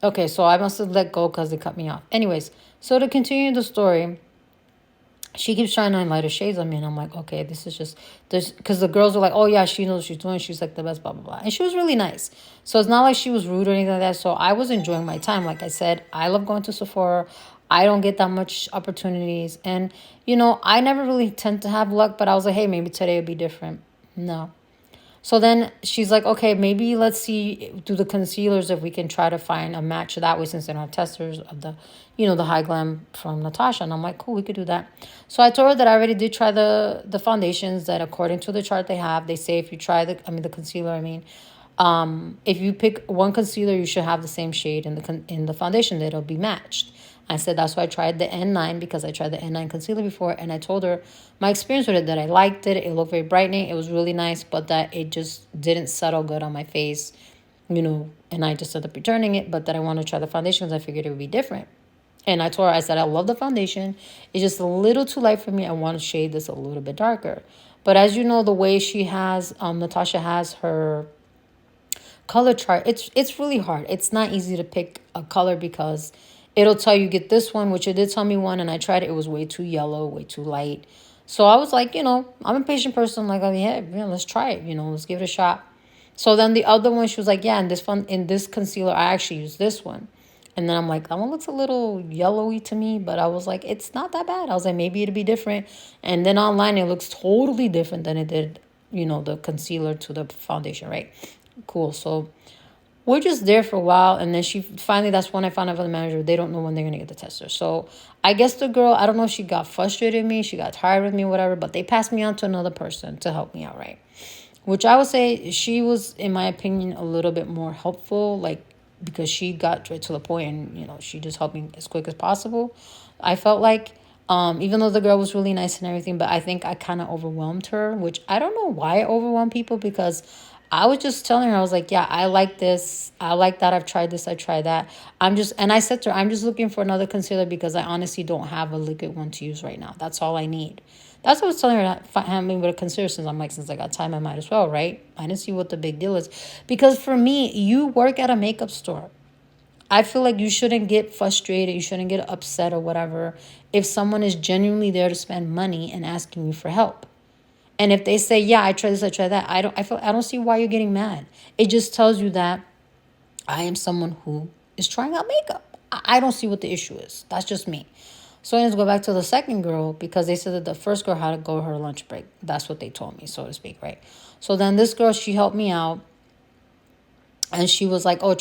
Okay, so I must have let go because they cut me off. Anyways, so to continue the story, she keeps trying to invite her shades on me, and I'm like, okay, this is just this, because the girls were like, oh yeah, she knows what she's doing, she's like the best, blah blah blah, and she was really nice. So it's not like she was rude or anything like that. So I was enjoying my time. Like I said, I love going to Sephora. I don't get that much opportunities, and I never really tend to have luck. But I was like, hey, maybe today would be different. No. So then she's like, okay, maybe let's see through the concealers if we can try to find a match that way, since they don't have testers of the High Glam from Natasha. And I'm like, cool, we could do that. So I told her that I already did try the foundations, that according to the chart they have, they say if you try the concealer, if you pick one concealer, you should have the same shade in the foundation, that it'll be matched. I said that's why I tried the N9, because I tried the N9 concealer before, and I told her my experience with it, that I liked it. It looked very brightening. It was really nice, but that it just didn't settle good on my face, and I just ended up returning it, but that I want to try the foundation because I figured it would be different. And I told her, I said, I love the foundation. It's just a little too light for me. I want to shade this a little bit darker. But as you know, the way Natasha has her color chart, it's really hard. It's not easy to pick a color, because it'll tell you get this one, which it did tell me one, and I tried it. It was way too yellow, way too light. So I was like, I'm a patient person. I'm like, oh yeah, let's try it. Let's give it a shot. So then the other one, she was like, yeah, in this concealer, I actually use this one. And then I'm like, that one looks a little yellowy to me, but I was like, it's not that bad. I was like, maybe it'd be different. And then online, it looks totally different than it did, the concealer to the foundation, right? Cool. So we're just there for a while, and then that's when I found out from the manager, they don't know when they're going to get the tester. So I guess the girl, I don't know if she got frustrated with me, she got tired with me, whatever, but they passed me on to another person to help me out, right? Which I would say she was, in my opinion, a little bit more helpful, like, because she got right to the point, and she just helped me as quick as possible. I felt like, even though the girl was really nice and everything, but I think I kind of overwhelmed her, which I don't know why I overwhelm people, because I was just telling her, I was like, yeah, I like this. I like that. I've tried this. I tried that. And I said to her, I'm just looking for another concealer, because I honestly don't have a liquid one to use right now. That's all I need. That's what I was telling her, having with a concealer, since I'm like, since I got time, I might as well, right? I didn't see what the big deal is. Because for me, you work at a makeup store. I feel like you shouldn't get frustrated. You shouldn't get upset or whatever if someone is genuinely there to spend money and asking you for help. And if they say, yeah, I try this, I try that, I don't see why you're getting mad. It just tells you that I am someone who is trying out makeup. I don't see what the issue is. That's just me. So I need to go back to the second girl, because they said that the first girl had to go her lunch break. That's what they told me, so to speak, right? So then this girl, she helped me out, and she was like, oh, try